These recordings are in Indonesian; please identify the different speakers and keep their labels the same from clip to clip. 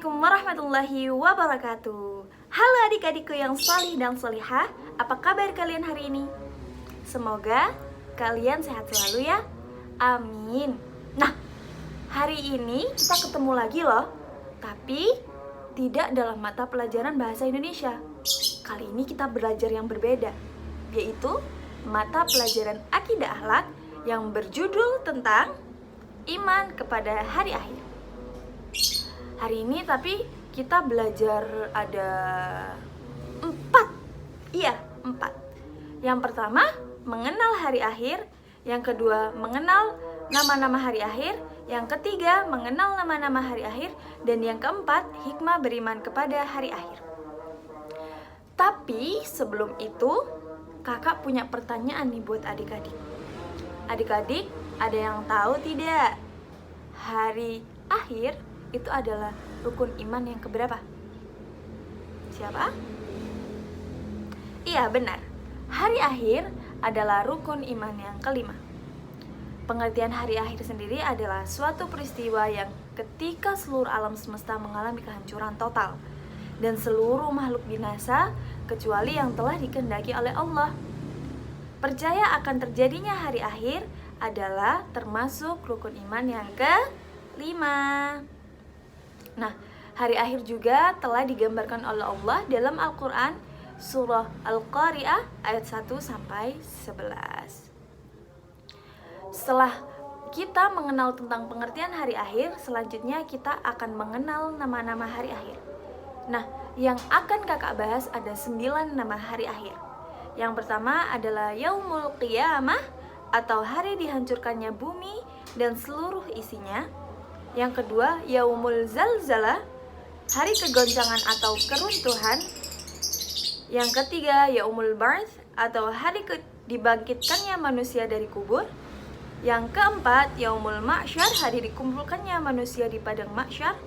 Speaker 1: Assalamualaikum warahmatullahi wabarakatuh. Halo adik-adikku yang solih dan solihah, apa kabar kalian hari ini? Semoga kalian sehat selalu ya, amin. Nah, hari ini kita ketemu lagi loh, tapi tidak dalam mata pelajaran bahasa Indonesia. Kali ini kita belajar yang berbeda, yaitu mata pelajaran akidah akhlak yang berjudul tentang iman kepada hari akhir. Hari ini tapi kita belajar ada 4. Yang pertama, mengenal hari akhir. Yang kedua, mengenal nama-nama hari akhir. Yang ketiga, mengenal nama-nama hari akhir. Dan yang keempat, hikmah beriman kepada hari akhir. Tapi sebelum itu, kakak punya pertanyaan nih buat adik-adik. Adik-adik, ada yang tahu tidak? Hari akhir itu adalah rukun iman yang keberapa? Siapa? Iya, benar. Hari akhir adalah rukun iman yang kelima. Pengertian hari akhir sendiri adalah suatu peristiwa yang ketika seluruh alam semesta mengalami kehancuran total dan seluruh makhluk binasa kecuali yang telah dikehendaki oleh Allah. Percaya akan terjadinya hari akhir adalah termasuk rukun iman yang kelima. Nah, hari akhir juga telah digambarkan oleh Allah dalam Al-Quran surah Al-Qari'ah ayat 1-11. Setelah kita mengenal tentang pengertian hari akhir, selanjutnya kita akan mengenal nama-nama hari akhir. Nah, yang akan kakak bahas ada 9 nama hari akhir. Yang pertama adalah Yaumul Qiyamah atau hari dihancurkannya bumi dan seluruh isinya. Yang kedua, Yaumul Zalzalah, hari kegoncangan atau keruntuhan. Yang ketiga, Yaumul Ba'ts atau hari dibangkitkannya manusia dari kubur. Yang keempat, Yaumul Mahsyar, hari dikumpulkannya manusia di padang mahsyar.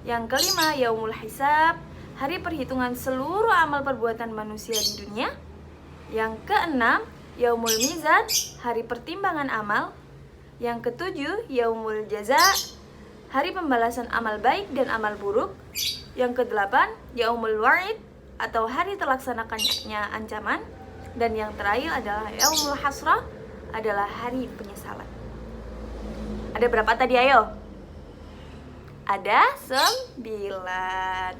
Speaker 1: Yang kelima, Yaumul Hisab, hari perhitungan seluruh amal perbuatan manusia di dunia. Yang keenam, Yaumul Mizan, hari pertimbangan amal. Yang ketujuh, Yaumul Jaza, hari pembalasan amal baik dan amal buruk. Yang kedelapan, Yaumul Wa'id atau hari terlaksanakannya ancaman. Dan yang terakhir adalah Yaumul Hasrah, adalah hari penyesalan. Ada berapa tadi, ayo? Ada 9.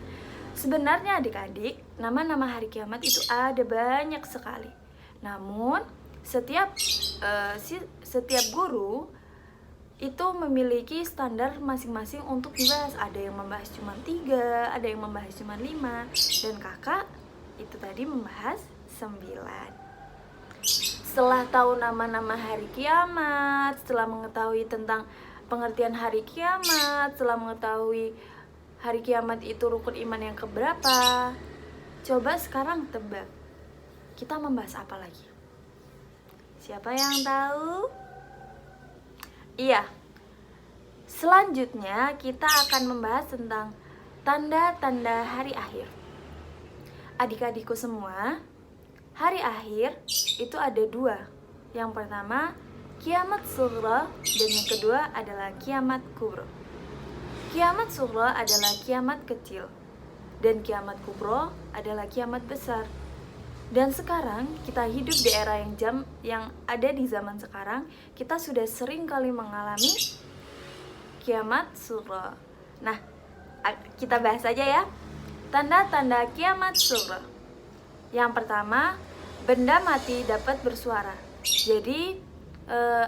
Speaker 1: Sebenarnya adik-adik, nama-nama hari kiamat itu ada banyak sekali. Namun setiap guru itu memiliki standar masing-masing untuk dibahas. Ada yang membahas cuma 3, ada yang membahas cuma 5, dan kakak itu tadi membahas 9. Setelah tahu nama-nama hari kiamat, setelah mengetahui tentang pengertian hari kiamat, setelah mengetahui hari kiamat itu rukun iman yang keberapa, coba sekarang tebak, kita membahas apa lagi? Siapa yang tahu? Iya, selanjutnya kita akan membahas tentang tanda-tanda hari akhir. Adik-adikku semua, hari akhir itu ada 2. Yang pertama, kiamat sughra, dan yang kedua adalah kiamat kubro. Kiamat sughra adalah kiamat kecil, dan kiamat kubro adalah kiamat besar. Dan sekarang kita hidup di era yang ada di zaman sekarang, kita sudah sering kali mengalami kiamat sughra. Nah, kita bahas aja ya. Tanda-tanda kiamat sughra. Yang pertama, benda mati dapat bersuara. Jadi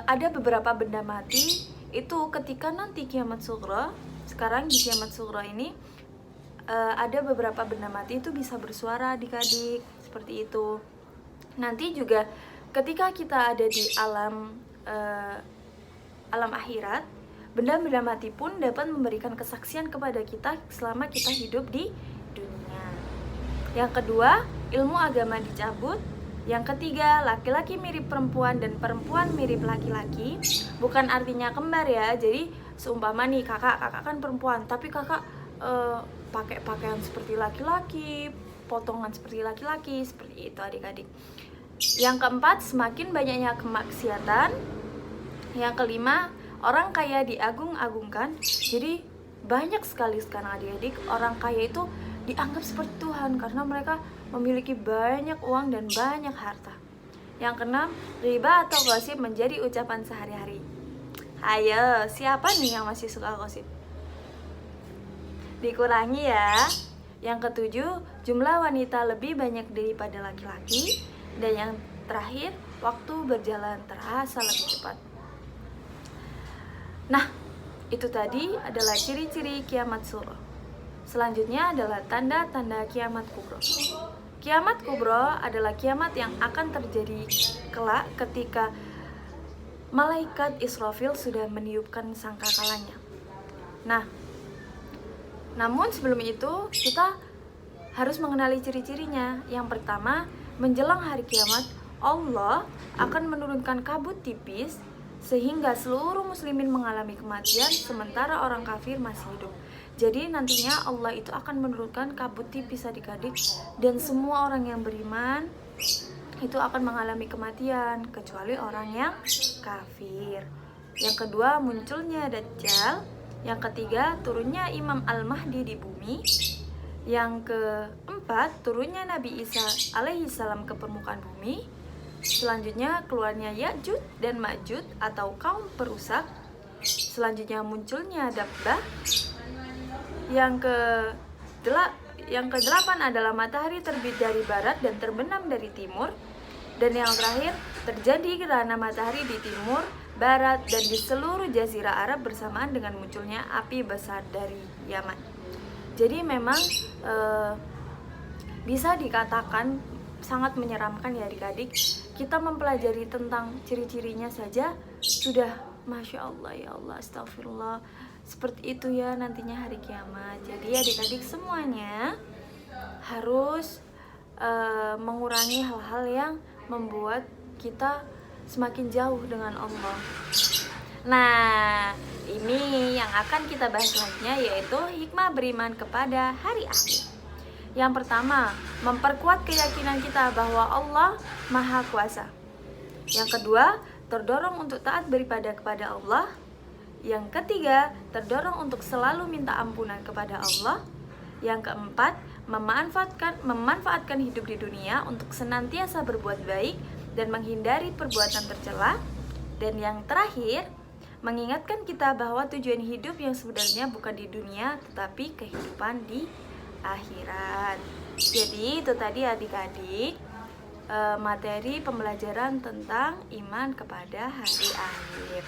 Speaker 1: ada beberapa benda mati itu ketika nanti kiamat sughra. Sekarang di kiamat sughra ini ada beberapa benda mati itu bisa bersuara, adik-adik, seperti itu. Nanti juga ketika kita ada di alam akhirat, benda-benda mati pun dapat memberikan kesaksian kepada kita selama kita hidup di dunia. Yang kedua, ilmu agama dicabut. Yang ketiga, laki-laki mirip perempuan dan perempuan mirip laki-laki. Bukan artinya kembar ya. Jadi seumpama nih kakak kan perempuan, tapi kakak pakai pakaian seperti laki-laki, potongan seperti laki-laki, seperti itu adik-adik. Yang keempat, semakin banyaknya kemaksiatan. Yang kelima, orang kaya diagung-agungkan. Jadi banyak sekali sekarang adik-adik orang kaya itu dianggap seperti Tuhan karena mereka memiliki banyak uang dan banyak harta. Yang keenam, riba atau gosip menjadi ucapan sehari-hari. Ayo, siapa nih yang masih suka gosip? Dikurangi ya. Yang ketujuh, jumlah wanita lebih banyak daripada laki-laki. Dan yang terakhir, waktu berjalan terasa lebih cepat. Nah, itu tadi adalah ciri-ciri kiamat suro. Selanjutnya adalah tanda-tanda kiamat kubro. Kiamat kubro adalah kiamat yang akan terjadi kelak ketika malaikat Israfil sudah meniupkan sangkakalanya. Nah, namun sebelum itu kita harus mengenali ciri-cirinya. Yang pertama, menjelang hari kiamat, Allah akan menurunkan kabut tipis sehingga seluruh muslimin mengalami kematian sementara orang kafir masih hidup. Jadi nantinya Allah itu akan menurunkan kabut tipis adik-adik dan semua orang yang beriman itu akan mengalami kematian kecuali orang yang kafir. Yang kedua, munculnya Dajjal. Yang ketiga, turunnya Imam Al-Mahdi di bumi. Yang keempat, turunnya Nabi Isa alaihi salam ke permukaan bumi. Selanjutnya, keluarnya Ya'juj dan Ma'juj atau kaum perusak. Selanjutnya, munculnya Dabbah. Yang kedelapan adalah matahari terbit dari barat dan terbenam dari timur. Dan yang terakhir, terjadi gerhana matahari di timur, barat, dan di seluruh jazirah Arab bersamaan dengan munculnya api besar dari Yaman. Jadi memang bisa dikatakan sangat menyeramkan ya adik-adik. Kita mempelajari tentang ciri-cirinya saja sudah Masya Allah, ya Allah, astagfirullah. Seperti itu ya nantinya hari kiamat. Jadi adik-adik semuanya harus mengurangi hal-hal yang membuat kita semakin jauh dengan Allah. Nah, ini yang akan kita bahas selanjutnya yaitu hikmah beriman kepada hari akhir. Yang pertama, memperkuat keyakinan kita bahwa Allah Maha Kuasa. Yang kedua, terdorong untuk taat beribadah kepada Allah. Yang ketiga, terdorong untuk selalu minta ampunan kepada Allah. Yang keempat, memanfaatkan hidup di dunia untuk senantiasa berbuat baik dan menghindari perbuatan tercela. Dan yang terakhir, mengingatkan kita bahwa tujuan hidup yang sebenarnya bukan di dunia tetapi kehidupan di akhirat. Jadi itu tadi adik-adik materi pembelajaran tentang iman kepada hari akhir.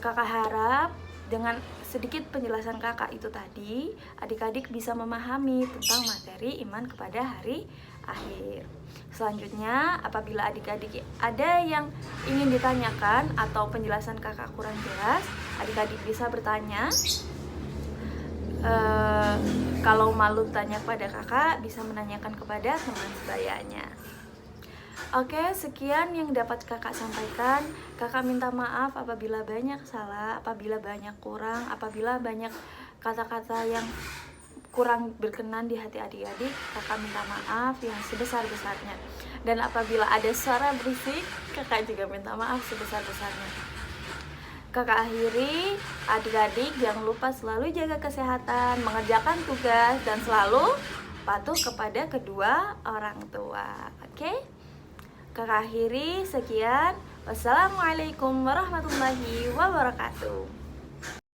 Speaker 1: Kakak harap dengan sedikit penjelasan kakak itu tadi, adik-adik bisa memahami tentang materi iman kepada hari akhir. Selanjutnya, apabila adik-adik ada yang ingin ditanyakan atau penjelasan kakak kurang jelas, adik-adik bisa bertanya. Kalau malu tanya kepada kakak, bisa menanyakan kepada teman sebayanya. Oke, sekian yang dapat kakak sampaikan. Kakak minta maaf apabila banyak salah, apabila banyak kurang, apabila banyak kata-kata yang kurang berkenan di hati adik-adik. Kakak minta maaf yang sebesar-besarnya. Dan apabila ada suara berisik, kakak juga minta maaf sebesar-besarnya. Kakak akhiri, adik-adik jangan lupa selalu jaga kesehatan, mengerjakan tugas, dan selalu patuh kepada kedua orang tua. Oke? Kakak akhiri, sekian. Wassalamualaikum warahmatullahi wabarakatuh.